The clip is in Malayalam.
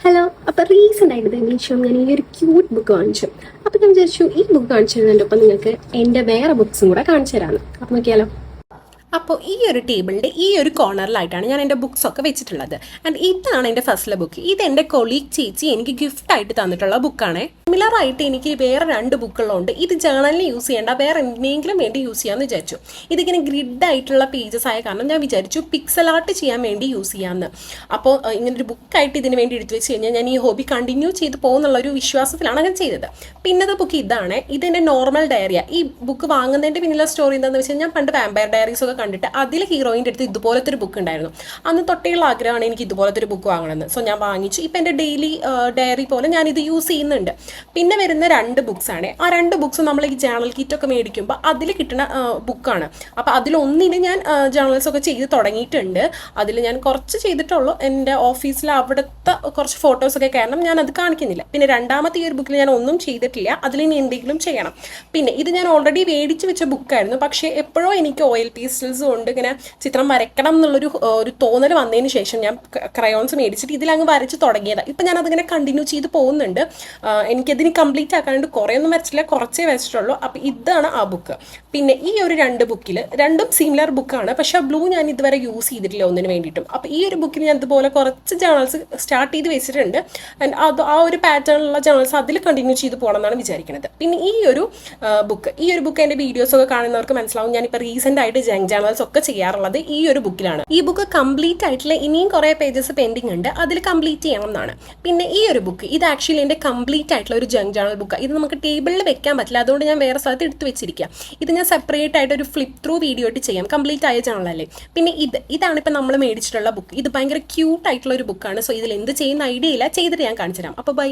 ഹലോ. അപ്പോൾ റീസെൻ്റ് ആയിട്ട് മീഷോ ഞാൻ ഈ ഒരു ക്യൂട്ട് ബുക്ക് വാങ്ങിച്ചു. അപ്പോൾ ഞാൻ വിചാരിച്ചു ഈ ബുക്ക് കാണിച്ചു തരുന്നതിൻ്റെ ഒപ്പം നിങ്ങൾക്ക് എൻ്റെ വേറെ ബുക്സും കൂടെ കാണിച്ചു തരാമെന്ന്. അപ്പോൾ നോക്കിയാലോ. അപ്പോൾ ഈ ഒരു ടേബിളിൻ്റെ ഈ ഒരു കോർണറിലായിട്ടാണ് ഞാൻ എൻ്റെ ബുക്സൊക്കെ വെച്ചിട്ടുള്ളത്. ആൻഡ് ഇതാണ് എൻ്റെ ഫസ്റ്റിലെ ബുക്ക്. ഇത് എൻ്റെ കൊളീഗ് ചേച്ചി എനിക്ക് ഗിഫ്റ്റായിട്ട് തന്നിട്ടുള്ള ബുക്കാണ്. സിമിലറായിട്ട് എനിക്ക് വേറെ 2 ബുക്കുകളുണ്ട്. ഇത് ജേണലിൽ യൂസ് ചെയ്യേണ്ട, വേറെ എന്തെങ്കിലും വേണ്ടി യൂസ് ചെയ്യാമെന്ന് വിചാരിച്ചു. ഇതിങ്ങനെ ഗ്രിഡ് ആയിട്ടുള്ള പേജസ് ആയ കാരണം ഞാൻ വിചാരിച്ചു പിക്സൽ ആർട്ട് ചെയ്യാൻ വേണ്ടി യൂസ് ചെയ്യാമെന്ന്. അപ്പോൾ ഇങ്ങനൊരു ബുക്കായിട്ട് ഇതിന് വേണ്ടി എടുത്തു വെച്ച് കഴിഞ്ഞാൽ ഞാൻ ഈ ഹോബി കണ്ടിന്യൂ ചെയ്ത് പോകുന്നുള്ളൊരു വിശ്വാസത്തിലാണ് അങ്ങനെ ചെയ്തത്. പിന്നത്തെ ബുക്ക് ഇതാണ്. ഇതെൻ്റെ നോർമൽ ഡയറിയ. ഈ ബുക്ക് വാങ്ങുന്നതിൻ്റെ പിന്നിലെ സ്റ്റോറി എന്താണെന്ന് വെച്ചാൽ ഞാൻ പണ്ട് വാമ്പയർ ഡയറീസ് ഒക്കെ കണ്ടിട്ട് അതിൽ ഹീറോയിൻ്റെ അടുത്ത് ഇതുപോലത്തെ ഒരു ബുക്ക് ഉണ്ടായിരുന്നു. അന്ന് തൊട്ടേയുള്ള ആഗ്രഹമാണ് എനിക്ക് ഇതുപോലത്തെ ഒരു ബുക്ക് വാങ്ങണമെന്ന്. സോ ഞാൻ വാങ്ങിച്ചു. ഇപ്പം എൻ്റെ ഡെയിലി ഡയറി പോലെ ഞാനിത് യൂസ് ചെയ്യുന്നുണ്ട്. പിന്നെ വരുന്ന 2 ബുക്സാണ്. ആ 2 ബുക്സ് നമ്മൾ ഈ ജേണൽ കിറ്റൊക്കെ മേടിക്കുമ്പോൾ അതിൽ കിട്ടുന്ന ബുക്കാണ്. അപ്പോൾ അതിലൊന്നിന് ഞാൻ ജേണൽസൊക്കെ ചെയ്ത് തുടങ്ങിയിട്ടുണ്ട്. അതിൽ ഞാൻ കുറച്ച് ചെയ്തിട്ടുള്ളൂ. എൻ്റെ ഓഫീസിൽ അവിടുത്തെ കുറച്ച് ഫോട്ടോസൊക്കെ കാരണം ഞാൻ അത് കാണിക്കുന്നില്ല. പിന്നെ രണ്ടാമത്തെ ഈ ഒരു ബുക്കിൽ ഞാൻ ഒന്നും ചെയ്തിട്ടില്ല. അതിൽ ഇനി എന്തെങ്കിലും ചെയ്യണം. പിന്നെ ഇത് ഞാൻ ഓൾറെഡി മേടിച്ച് വെച്ച ബുക്കായിരുന്നു. പക്ഷേ എപ്പോഴോ എനിക്ക് ഓയിൽ പേസ്റ്റൽസ് കൊണ്ട് ഇങ്ങനെ ചിത്രം വരയ്ക്കണം എന്നുള്ളൊരു തോന്നൽ വന്നതിന് ശേഷം ഞാൻ ക്രയോൺസ് മേടിച്ചിട്ട് ഇതിലങ്ങ് വരച്ച് തുടങ്ങിയതാണ്. ഇപ്പം ഞാൻ അതിങ്ങനെ കണ്ടിന്യൂ ചെയ്ത് പോകുന്നുണ്ട്. എനിക്കതിന് കംപ്ലീറ്റ് ആക്കാണ്ട് കുറേയൊന്നും വരച്ചില്ല, കുറച്ചേ വരച്ചിട്ടുള്ളൂ. അപ്പോൾ ഇതാണ് ആ ബുക്ക്. പിന്നെ ഈ ഒരു 2 ബുക്കിൽ രണ്ടും സിമിലർ ബുക്കാണ്. പക്ഷേ ബ്ലൂ ഞാൻ ഇതുവരെ യൂസ് ചെയ്തിട്ടില്ല ഒന്നിന് വേണ്ടിയിട്ടും. അപ്പോൾ ഈ ഒരു ബുക്കിൽ ഞാൻ ഇതുപോലെ കുറച്ച് ജേണൽസ് സ്റ്റാർട്ട് ചെയ്ത് വെച്ചിട്ടുണ്ട്. ആൻഡ് അത് ആ ഒരു പാറ്റേണിലുള്ള ജേണൽസ് അതിൽ കണ്ടിന്യൂ ചെയ്ത് പോകണം എന്നാണ് വിചാരിക്കുന്നത്. പിന്നെ ഈ ഒരു ബുക്ക് എൻ്റെ വീഡിയോസൊക്കെ കാണുന്നവർക്ക് മനസ്സിലാവും. ഞാനിപ്പോൾ റീസെൻ്റ് ആയിട്ട് ജങ്ക് ജേണൽസ് ഒക്കെ ചെയ്യാറുള്ളത് ഈ ഒരു ബുക്കിലാണ്. ഈ ബുക്ക് കംപ്ലീറ്റ് ആയിട്ടുള്ള ഇനിയും കുറേ പേജസ് പെൻഡിങ് ഉണ്ട്. അതിൽ കംപ്ലീറ്റ് ചെയ്യണം എന്നാണ്. പിന്നെ ഈ ഒരു ബുക്ക് ഇത് ആക്ച്വലി എൻ്റെ കംപ്ലീറ്റ് ആയിട്ടുള്ള ഒരു ജങ്ക് ജേണൽ ബുക്ക്. ഇത് നമുക്ക് ടേബിളിൽ വെക്കാൻ പറ്റില്ല. അതുകൊണ്ട് ഞാൻ വേറെ സ്ഥലത്ത് എടുത്ത് വെച്ചിരിക്കുക. ഇത് ഞാൻ സെപ്പറേറ്റ് ആയിട്ട് ഒരു ഫ്ലിപ്പ് ത്രൂ വീഡിയോ ആയിട്ട് ചെയ്യാം. കംപ്ലീറ്റ് ആയ ജേണലല്ലേ. പിന്നെ ഇതാണ് ഇപ്പം നമ്മൾ മേടിച്ചിട്ടുള്ള ബുക്ക്. ഇത് ഭയങ്കര ക്യൂട്ട് ആയിട്ടുള്ള ഒരു ബുക്കാണ്. സോ ഇതിൽ എന്ത് ചെയ്യുന്ന ഐഡിയ ഇല്ല. ചെയ്തിട്ട് ഞാൻ കാണിച്ചു തരാം. അപ്പോൾ ബൈ.